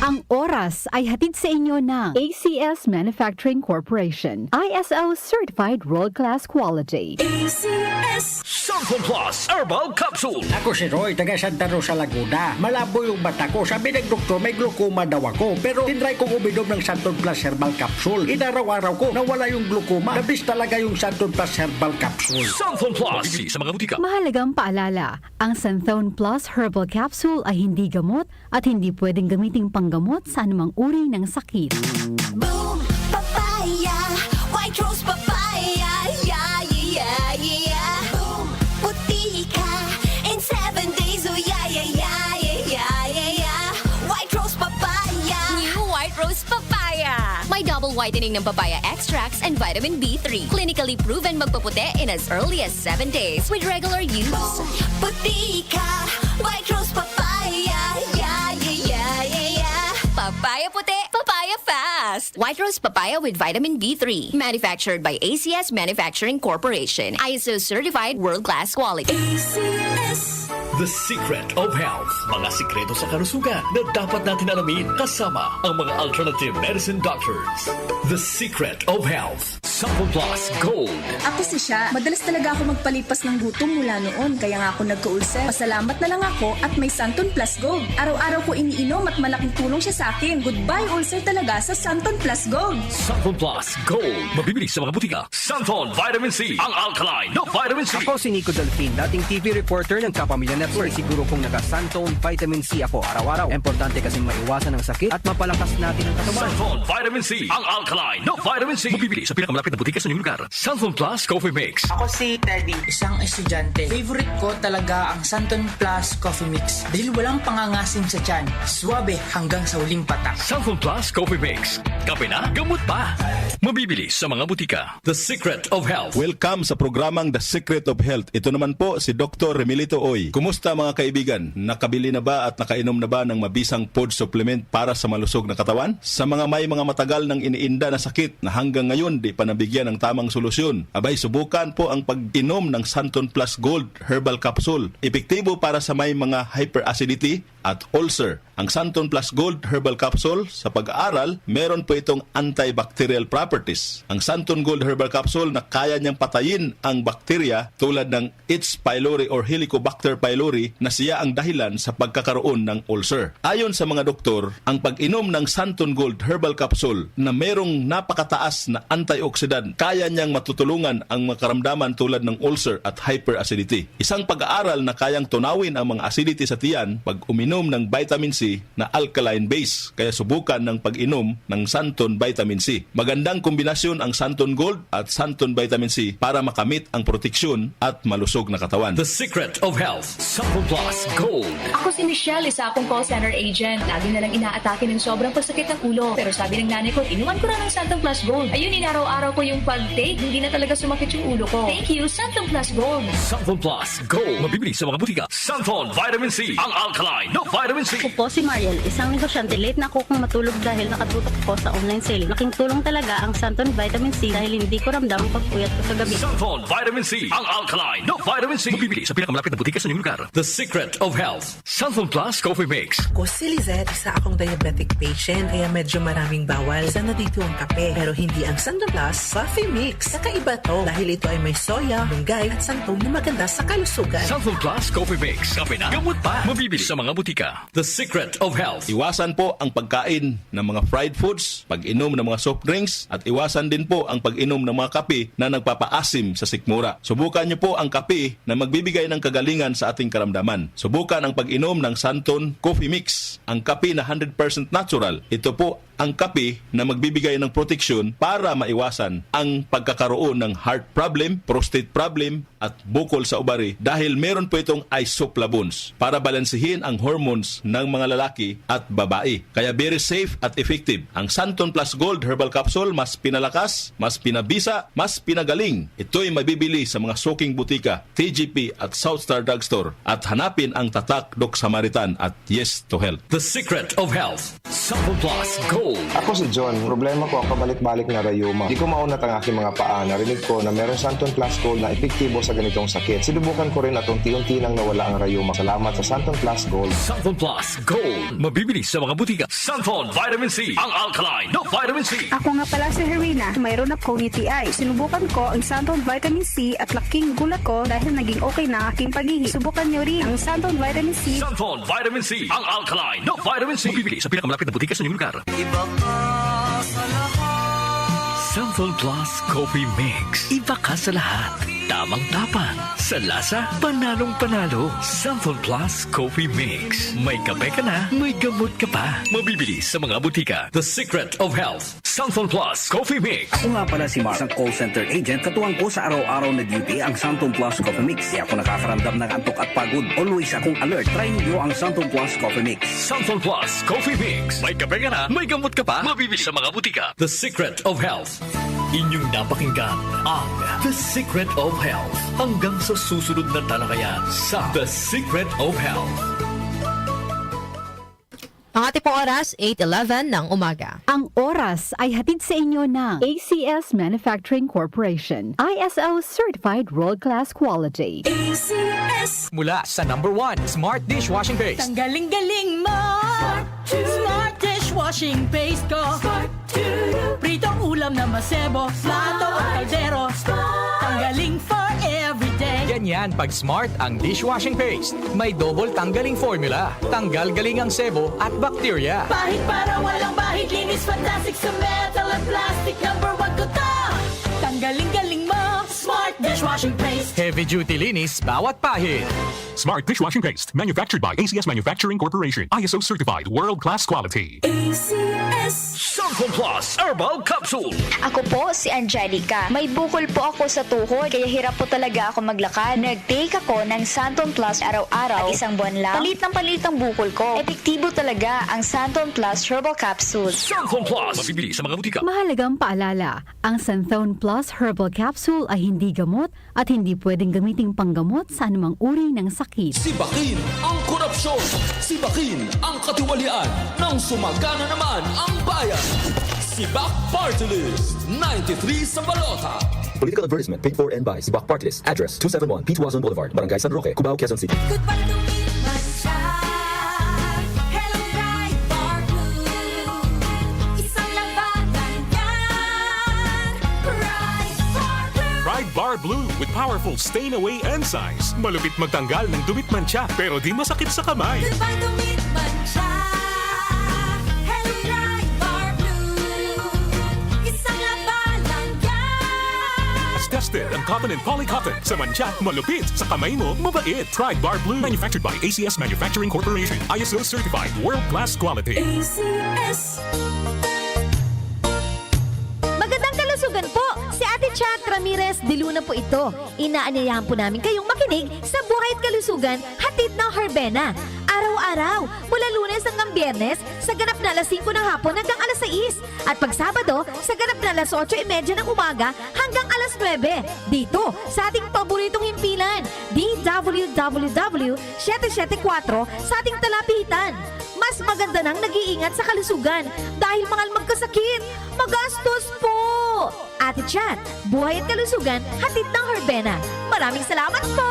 Ang oras ay hatid sa inyo ng ACS Manufacturing Corporation. ISO Certified World-Class Quality. ACS Santon Plus Herbal Capsule. Ako si Roy, taga Santa Rosa, Laguna. Malabo yung mata ko. Sabi ng doktor, may glaucoma daw ako. Pero tinry kong uminom ng Santon Plus Herbal Capsule. Inaraw-araw ko, nawala yung glaucoma. Nabis talaga yung Santon Plus Herbal Capsule. Santon Plus. Bibili sa mga butika. Mahalagang paalala, ang Santhone Plus Herbal Capsule ay hindi gamot at hindi pwedeng gamiting panggamot sa anumang uri ng sakit. Boom Papaya White Rose Papaya Yeah, yeah, yeah Boom Puti ka In 7 days Oh yeah, yeah, yeah, yeah, yeah, yeah White Rose Papaya New White Rose Papaya. May double whitening ng papaya extracts and vitamin B3. Clinically proven magpaputi in as early as 7 days with regular use. Boom Puti ka White Rose Papaya Yeah, yeah, yeah, yeah, yeah Papaya puti, papaya fast. White Rose Papaya with vitamin B3. Manufactured by ACS Manufacturing Corporation. ISO certified world-class quality. ACS The Secret of Health. Mga sikreto sa kalusugan na dapat natin alamin kasama ang mga alternative medicine doctors. The Secret of Health. Santon Plus Gold. Ako si Sha. Madalas talaga ako magpalipas ng gutom mula noon, kaya nga ako nagka-ulcer. Pasalamat na lang ako at may Santon Plus Gold. Araw-araw ko iniinom at malaking tulong siya sa akin. Goodbye ulcer talaga sa Santon Plus Gold. Santon Plus Gold. Mabibili sa mga butika. Santon Vitamin C. Ang alkaline na vitamin C. Ako si Nico Delfin, dating TV reporter ng Kapamilya Network. Siguro kong naka-Santon Vitamin C ako araw-araw. Importante kasing maiwasan ang sakit at mapalakas natin ang katawan. Santon Vitamin C. Ang alkaline na vitamin C. Mabibili sa pinakamalapit na butika sa inyong lugar. Santon Plus Coffee Mix. Ako si Teddy, isang estudyante. Favorite ko talaga ang Santon Plus Coffee Mix dahil walang pangangasim sa tiyan. Suwabe hanggang sa huling patak. Santon Plus Coffee Mix. Kape na, gamot pa. Mabibili sa mga butika. The Secret of Health. Welcome sa programang The Secret of Health. Ito naman po si Dr. Remilito Oy. Kumusta mga kaibigan? Nakabili na ba at nakainom na ba ng mabisang food supplement para sa malusog na katawan? Sa mga may mga matagal nang iniinda na sakit na hanggang ngayon di pa nabigyan ng tamang solusyon, abay subukan po ang pag-inom ng Santon Plus Gold Herbal Capsule. Epektibo para sa may mga hyperacidity at ulcer. Ang Santon Plus Gold Herbal Capsule, sa pag-aaral, meron po itong antibacterial properties. Ang Santon Gold Herbal Capsule na kaya niyang patayin ang bakterya tulad ng H. pylori or Helicobacter pylori na siya ang dahilan sa pagkakaroon ng ulcer. Ayon sa mga doktor, ang pag-inom ng Santon Gold Herbal Capsule na merong napakataas na antioxidant, kaya niyang matutulungan ang mga karamdaman tulad ng ulcer at hyperacidity. Isang pag-aaral na kayang tunawin ang mga acidity sa tiyan pag uminom ng vitamin C na alkaline base. Kaya subukan ng pag-inom ng Santon Vitamin C. Magandang kombinasyon ang Santon Gold at Santon Vitamin C para makamit ang proteksyon at malusog na katawan. The Secret of Health. Santon Plus Gold. Ako si Michelle, isa akong call center agent. Lagi na lang inaatake ng sobrang pagsakit ng ulo. Pero sabi ng nanay ko, inuman ko na ng Santon Plus Gold. Ayun, inaraw-araw ko yung pag-take. Hindi na talaga sumakit yung ulo ko. Thank you, Santon Plus Gold. Santon Plus Gold. Mabibili sa mga butika. Santon Vitamin C. Ang alkaline na vitamin C. Ako po si Mariel, isang negosyante. Late na ako kung matulog dahil nakatutok ko sa online sale. Laking tulong talaga ang Santon Vitamin C dahil hindi ko ramdam ang pagpuyat ko sa gabi. Santon Vitamin C. Ang alkaline na vitamin C. Mabibili sa pinakamalapit na butika sa inyong lugar. The Secret of Health. Santon Plus Coffee Mix. Ako si Lizette, isa akong diabetic patient kaya medyo maraming bawal. Isa na dito ang kape pero hindi ang Santon Plus Coffee Mix. Kakaiba to dahil ito ay may soya, lunggay at santol na maganda sa kalusugan. Santon Plus Coffee Mix. Kape na, gamot pa. Mabibili sa mga butika. The Secret of Health. Iwasan po ang pagkain ng mga fried foods, pag-inom ng mga soft drinks, at iwasan din po ang pag-inom ng mga kape na nagpapaasim sa sikmura. Subukan niyo po ang kape na magbibigay ng kagalingan sa ating karamdaman. Subukan ang pag-inom ng Santon Coffee Mix, ang kape na 100% natural. Ito po ang kape na magbibigay ng proteksyon para maiwasan ang pagkakaroon ng heart problem, prostate problem, at bukol sa ubari dahil meron po itong isoflavones para balansehin ang hormones ng mga lalaki at babae. Kaya very safe at effective. Ang Santon Plus Gold Herbal Capsule mas pinalakas, mas pinabisa, mas pinagaling. Ito'y mabibili sa mga suking butika, TGP at Southstar Drugstore at hanapin ang tatak Doc Samaritan at Yes to Health. The Secret of Health. Santon Plus Gold. Ako si John. Problema ko ang pabalik-balik na rayuma. Di ko maunat ang aking mga paa. Narinig ko na meron Santon Plus Gold na epektibo sa ganitong sakit. Sinubukan ko rin at unti-unti nang nawala ang rayuma. Salamat sa Santon Plus Gold. Santon Plus Gold. Mabibili sa mga butika. Santon Vitamin C. Ang alkaline na vitamin C. Ako nga pala si Herina. Mayroon akong UTI. Sinubukan ko ang Santon Vitamin C at laking gulat ko dahil naging okay na ang aking pag-ihi. Subukan niyo rin ang Santon Vitamin C. Santon Vitamin C. Ang alkaline na vitamin C. Mabibili sa pinakamalapit na butika sa inyong lugar. Iba ka sa lahat. Santon Plus Coffee Mix. Iba ka sa lahat. Tamang tapang. Sa lasa, panalong-panalo. Santon Plus Coffee Mix. May kape ka na, may gamot ka pa. Mabibili sa mga butika. The Secret of Health. Santon Plus Coffee Mix. Ako nga pala si Mark, isang call center agent. Katuwang ko sa araw-araw na duty ang Santon Plus Coffee Mix. Di ako nakakaramdam ng antok at pagod. Always akong alert. Try niyo ang Santon Plus Coffee Mix. Santon Plus Coffee Mix. May kape ka na, may gamot ka pa. Mabibili sa mga butika. The Secret of Health. Inyong napakinggan ang The Secret of Health. Hanggang sa susunod na talakayan sa The Secret of Health. Ang ating pong oras, 8:11 ng umaga. Ang oras ay hatid sa inyo ng ACS Manufacturing Corporation. ISO Certified World-Class Quality. ACS! Mula sa #1 Smart Dishwashing Paste. Tanggaling-galing mo! Smart Dishwashing Paste ko! Pritong ulam na masebo, plato o kaldero. Tanggaling for everyday. Ganyan pag Smart ang dishwashing paste. May double tanggaling formula. Tanggal galing ang sebo at bacteria. Bahid para walang bahid, linis fantastic sa metal at plastic. #1 ko to! Tanggaling-galing mo, Smart Dishwashing Paste. Heavy duty linis bawat pahid. Smart Dishwashing Paste, manufactured by ACS Manufacturing Corporation. ISO certified world-class quality. ACS. Santon Plus Herbal Capsule. Ako po si Angelica. May bukol po ako sa tuhod, kaya hirap po talaga ako maglakad. Nag-take ako ng Santon Plus araw-araw at isang buwan lang. Palit ang bukol ko. Epektibo talaga ang Santon Plus Herbal Capsule. Santon Plus. Mabibili sa mga butika. Mahalagang paalala, ang Santhone Plus Herbal Capsule ay hindi gamot at hindi pwedeng gamiting panggamot sa anumang uri ng sakit. Sibakin ang korupsyon. Sibakin ang katiwalian. Nang sumagana naman ang bayan. Sibak Party List 93 sa balota. Political advertisement paid for and by Sibak Party List. Address 271 P. Tuazon Boulevard, Barangay San Roque, Cubao, Quezon City. Goodbye to me, Mancha. Hello, Bright Bar Blue. Isang labanan yan. Bright Bar Blue. Pride Bar Blue with powerful stain-away enzymes. Malupit magtanggal ng dumit mancha pero di masakit sa kamay. Goodbye to me, Mancha. Hello, Bright Bar Blue. Isang labanan yan. As tested ang cotton and polycotton. Sa mancha, malupit. Sa kamay mo, mabait. Pride Bar Blue. Manufactured by ACS Manufacturing Corporation. ISO certified world-class quality. ACS. Magandang kalusugan po! Si Ate Chat Ramirez de Luna po ito. Inaanyayahan po namin kayong makinig sa Buhay at Kalusugan, hatid ng Herbena. Araw-araw, mula Lunes hanggang Biyernes, sa ganap na alas 5 ng hapon hanggang alas 6. At pag Sabado, sa ganap na alas 8:30 ng umaga hanggang alas 9. Dito, sa ating paboritong himpilan, DWWW 774 sa ating talapitan. Mas maganda nang nag-iingat sa kalusugan dahil mahal magkasakit. Magastos po! Ate Chat, Buhay at Kalusugan, hatid ng Herbena. Maraming salamat po!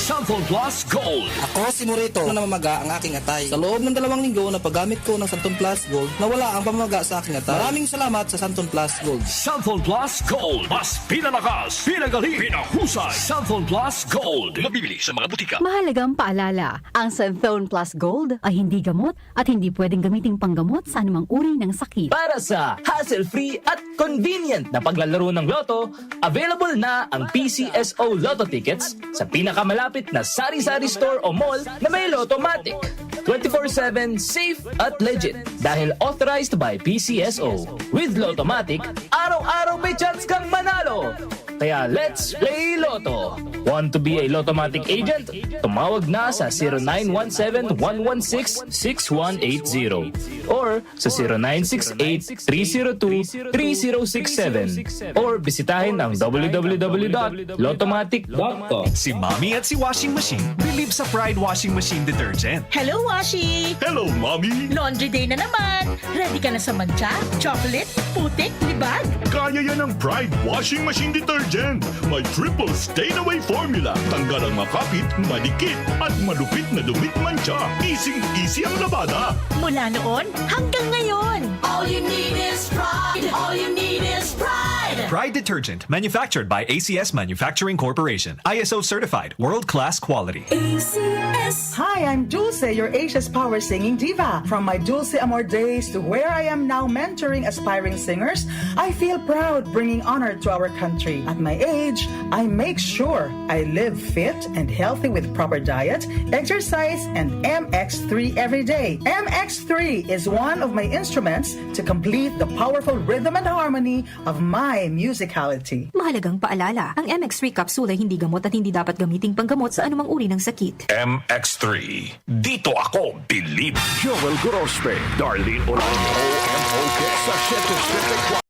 Santon Plus Gold. Ako si Morito na namamaga ang aking atay. Sa loob ng 2 linggo na paggamit ko ng Santon Plus Gold, nawala ang pamamaga sa aking atay. Maraming salamat sa Santon Plus Gold. Santon Plus Gold. Mas pinalakas, pinagaling, pinahusay. Santon Plus Gold. Mabibili sa mga butika. Mahalagang paalala, ang Santhone Plus Gold ay hindi gamot at hindi pwedeng gamiting panggamot sa anumang uri ng sakit. Para sa hassle-free at convenient na paglalaro ng loto, available na ang PCSO Lotto tickets sa pinakamalapit na sari-sari store o mall na may Lottomatic. 24/7 safe at legit dahil authorized by PCSO. With Lottomatic, araw-araw may chance kang manalo. Kaya let's play Lotto! Want to be a Lottomatic agent? Tumawag na sa 0917-116-6180 or sa 0968-302-3067 or bisitahin ang www.lottomatic.com. Si Mommy at si Washing Machine believe sa Pride Washing Machine Detergent. Hello, Washi! Hello, Mommy! Laundry day na naman! Ready ka na sa mancha, chocolate, putik, libag? Kaya yan ang Pride Washing Machine Detergent. May triple stain-away formula. Tanggal ang makapit, malikit, at malupit na dumit mancha. Easy ang labada. Mula noon hanggang ngayon. All you need is pride. All you need is pride. Pride Detergent, manufactured by ACS Manufacturing Corporation. ISO certified, world-class quality. ACS. Hi, I'm Dulce, your Asia's Power Singing Diva. From my Dulce Amor days to where I am now mentoring aspiring singers, I feel proud bringing honor to our country. At my age, I make sure I live fit and healthy with proper diet, exercise, and MX3 every day. MX3 is one of my instruments to complete the powerful rhythm and harmony of my musicality. Mahalagang paalala, ang MX3 capsule ay hindi gamot at hindi dapat gamiting panggamot sa anumang uri ng sakit. MX3. Dito ako believe. Joel Grospe, Darlene Olano, OMOK sa 774.